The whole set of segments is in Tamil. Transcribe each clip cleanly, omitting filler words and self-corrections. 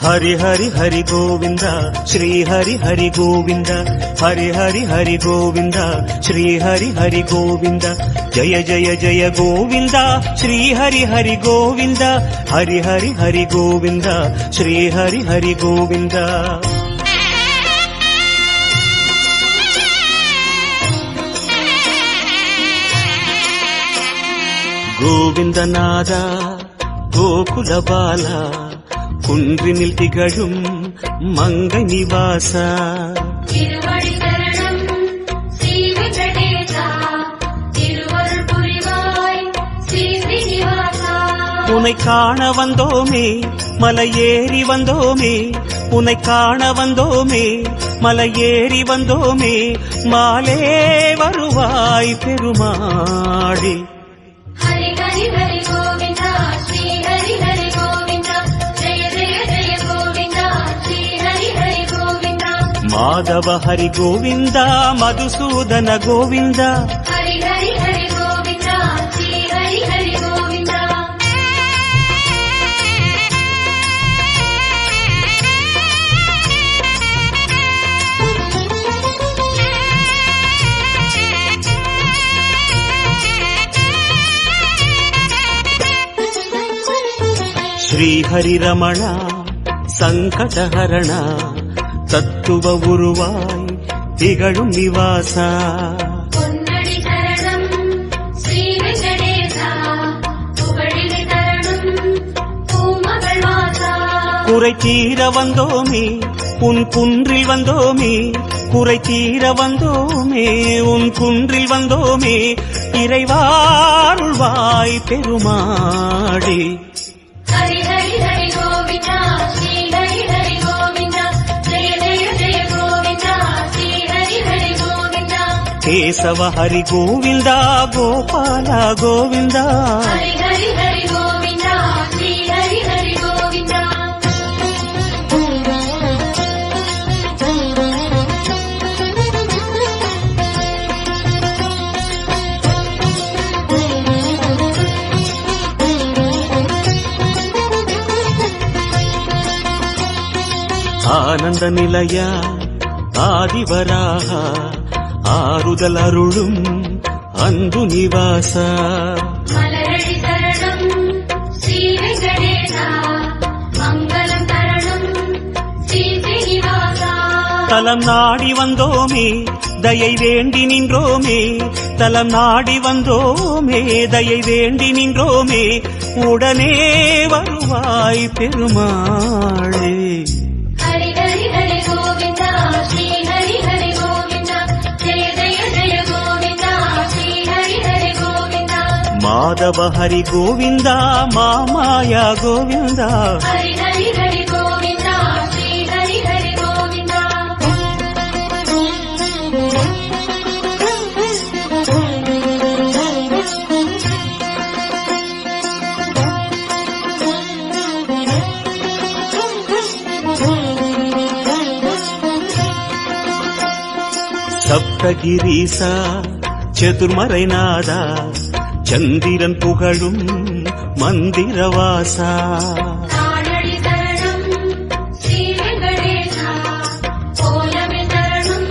हरि हरि हरि गोविंद श्री हरि हरि गोविंद हरि हरि हरि गोविंद श्री हरि हरि गोविंद जय जय जय गोविंद श्री हरि हरि गोविंद हरि हरि हरि गोविंद श्री हरि हरि गोविंद गोविंदनाद गोकुल बाला குன்றினில் திகழும் மங்கை நிவாச திருவடி சரணம் ஸ்ரீ வெங்கடேசா திருவருள் புரிவாய் ஸ்ரீ ஸ்ரீனிவாசா உன்னை காண வந்தோமே மலை ஏறி வந்தோமே உன்னை காண வந்தோமே மலை ஏறி வந்தோமே மாலே வருவாய் பெருமாளே ஹரி ஹரி ஹரி கோவிந்தா ஸ்ரீ ஹரி ஹரி கோவிந்தா ஜெய ஜெய ஜெய கோவிந்தா ஸ்ரீ ஹரி ஹரி கோவிந்தா மாதவ ஹரி கோவிந்தா மதுசூதன கோவிந்தா ஹரி ஹரி ஹரி கோவிந்தா ஸ்ரீ ஹரி ஹரி கோவிந்தா श्री हरि रमण संकटहरण तत्व उरुवाय திகழும் நிவாசா பொன்னடி சரணம் ஸ்ரீ வெங்கடேசா புகழினை தரணும் பூமகள் வாசா குறை தீர வந்தோமே உன் குன்றில் வந்தோமே குறை தீர வந்தோமே உன் குன்றில் வந்தோமே இறைவாருள்வாய் பெருமாளே ஹரி ஹரி ஹரி கோவிந்தா ஸ்ரீ ஹரி ஹரி கோவிந்தா ஜெய ஜெய ஜெய கோவிந்தா ஸ்ரீ ஹரி ஹரி கோவிந்தா கேசவ ஹரி கோவிந்தா கோபால கோவிந்தா ஹரி ஹரி ஹரி கோவிந்தா ஸ்ரீ ஹரி ஹரி கோவிந்தா ஆனந்த நிலைய ஆதிவராக ஆறுதல் அருளும் அன்பு நிவாச மலரடி சரணம் ஸ்ரீ வெங்கடேசா மங்களம் தரணும் ஸ்ரீ ஸ்ரீனிவாசா தலம் நாடி வந்தோமே தயை வேண்டி நின்றோமே தலம் நாடி வந்தோமே தயை வேண்டி நின்றோமே உடனே வருவாய் பெருமாளே ஹரி ஹரி ஹரி கோவிந்தா ஸ்ரீ ஹரி ஹரி கோவிந்தா ஜெய ஜெய ஜெய கோவிந்தா ஸ்ரீ ஹரி ஹரி கோவிந்தா மாதவ ஹரி கோவிந்தா மாமாயா கோவிந்தா ஹரி ஹரி ஹரி கோவிந்தா ஸ்ரீ ஹரி ஹரி கோவிந்தா சப்தகிரீசா சதுர்மறைநாதா சந்திரன் புகழும் மந்திரவாசா தானடி சரணம் ஸ்ரீ வெங்கடேசா கோலமில் தரணும்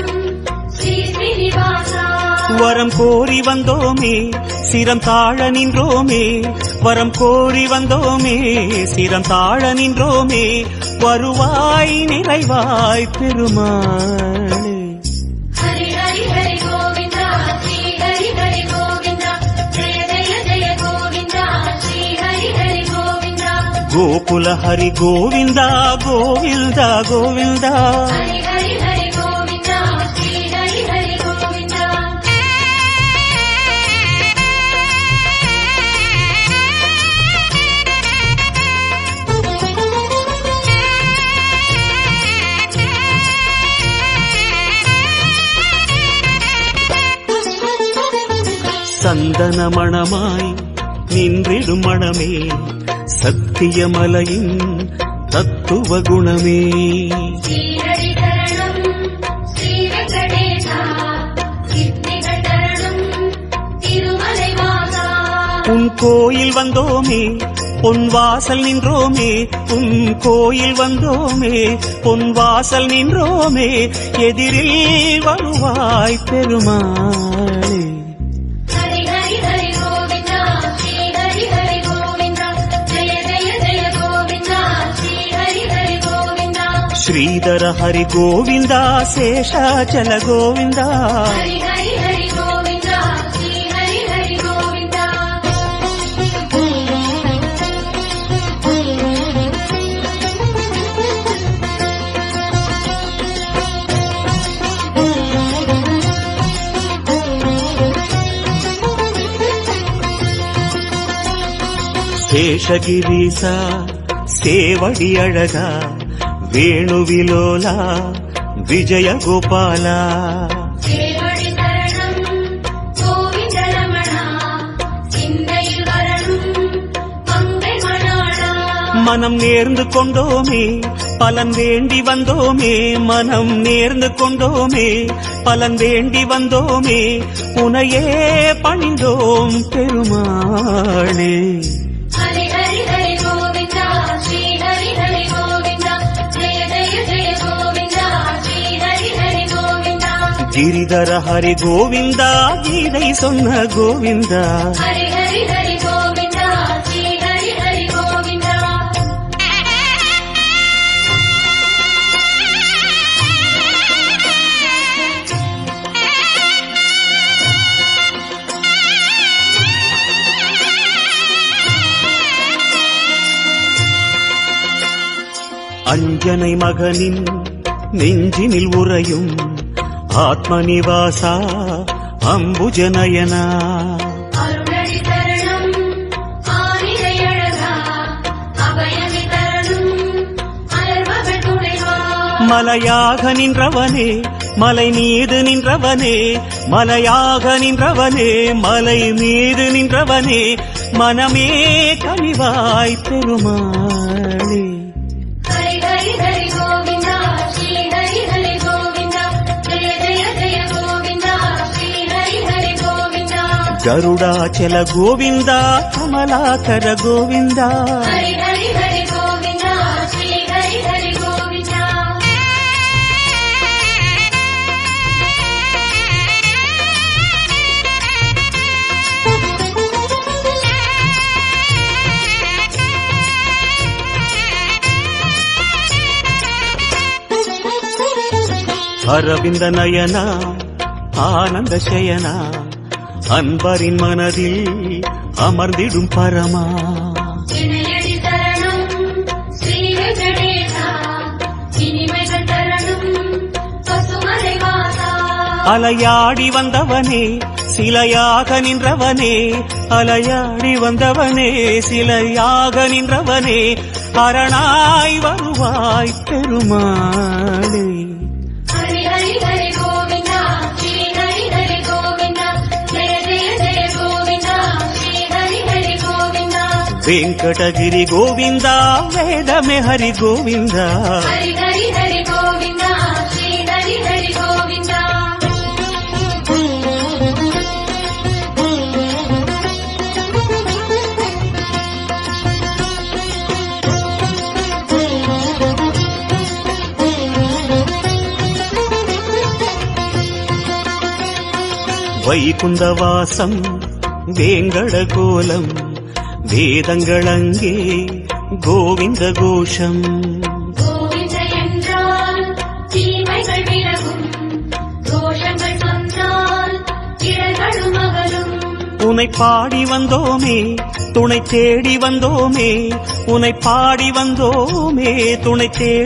ஸ்ரீ ஸ்ரீனிவாசா வரம் கோரி வந்தோமே சிரம் தாழ நின்றோமே வரம் கோரி வந்தோமே சிரம் தாழ நின்றோமே வருவாய் நிறைவாய் பெருமாளே ஹரி ஹரி ஹரி கோவிந்தா ஸ்ரீ ஹரி ஹரி கோவிந்தா ஜெய ஜெய ஜெய கோவிந்தா ஸ்ரீ ஹரி ஹரி கோவிந்தா கோகுல ஹரி கோவிந்தா கோவிந்தா கோவிந்தா ஹரி ஹரி ஹரி கோவிந்தா ஸ்ரீ ஹரி ஹரி கோவிந்தா சந்தன மணமாய் நின்றிடும் மணமே சத்தியமலையின் தத்துவ குணமே ஸ்ரீஹரி சரணம் ஸ்ரீ வெங்கடேசா சித்திகள் தரணும் திருமலை வாசா உன் கோயில் வந்தோமே பொன் வாசல் நின்றோமே உன் கோயில் வந்தோமே பொன் வாசல் நின்றோமே எதிரில் வருவாய் பெருமாளே. ஹரி ஹரி ஹரி கோவிந்தா ஸ்ரீ ஹரி ஹரி கோவிந்தா ஜெய ஜெய ஜெய கோவிந்தா ஸ்ரீ ஹரி ஹரி கோவிந்தா. ஸ்ரீதர ஹரி கோவிந்தா சேஷாச்சல கோவிந்தா. ஹரி ஹரி ஹரி கோவிந்தா ஸ்ரீ ஹரி ஹரி கோவிந்தா. சேஷகிரீசா சேவடி அழகா வேணுவிலோலா விஜய கோபாலா. சேவடி சரணம் கோவிந்த ரமணா சிந்தையில் வரணும் மங்கை மணாளா. மனம் நேர்ந்து கொண்டோமே பலன் வேண்டி வந்தோமே மனம் நேர்ந்து கொண்டோமே பலன் வேண்டி வந்தோமே உனையே பணிந்தோம் பெருமாளே. ஹரி ஹரி ஹரி கோவிந்தா ஸ்ரீ ஹரி ஹரி கோவிந்தா ஜெய ஜெய ஜெய கோவிந்தா ஸ்ரீ ஹரி ஹரி கோவிந்தா. கிரிதர ஹரி கோவிந்தா கீதை சொன்ன கோவிந்தா. ஹரி ஹரி ஹரி கோவிந்தா ஸ்ரீ ஹரி ஹரி கோவிந்தா. அஞ்சனை மகனின் நெஞ்சினில் உறையும் ஆத்மநிவாசா அம்புஜநயனா. அருணடி சரணம் ஆனிரை அழகா அபயமி தரணும் அலர்மகள் துணைவா. மலையாக நின்றவனே மலை மீது நின்றவனே மலையாக நின்றவனே மலை மீது நின்றவனே மனமே கனிவாய் பெருமாளே. ஹரி ஹரி ஹரி கோவிந்தா ஸ்ரீ ஹரி ஹரி கோவிந்தா ஜெய ஜெய ஜெய கோவிந்தா ஸ்ரீ ஹரி ஹரி கோவிந்தா. கருடாச்சல கோவிந்தா கமலாகர கோவிந்தா. ஹரி ஹரி ஹரி கோவிந்தா ஸ்ரீ ஹரி ஹரி கோவிந்தா. அரவிந்த நயனா ஆனந்த சயனா அன்பரின் மனதில் அமர்ந்திடும் பரமா. இணையடி சரணம் ஸ்ரீ வெங்கடேசா இனிமைகள் தரணும் பசுமலை வாசா. அலையாடி வந்தவனே சிலையாக நின்றவனே அலையாடி வந்தவனே சிலையாக நின்றவனே அரணாய் வருவாய் பெருமாளே. ஹரி ஹரி ஹரி கோவிந்தா ஸ்ரீ ஹரி ஹரி கோவிந்தா ஜெய ஜெய ஜெய கோவிந்தா ஸ்ரீ ஹரி ஹரி கோவிந்தா. வெங்கடகிரி கோவிந்தா வேதமே ஹரி கோவிந்தா. ஹரி ஹரி ஹரி கோவிந்தா ஸ்ரீ ஹரி ஹரி கோவிந்தா. வைகுந்தவாசம் வேங்கட கோலம் வேதங்களங்கே கோவிந்த கோஷம். கோவிந்த என்றால் தீமைகள் விலகும் தோஷங்கள் சொன்னால் இடர்களும் அகலும். உனை பாடி வந்தோமே துணை தேடி வந்தோமே உனை பாடி வந்தோமே துணை தேடி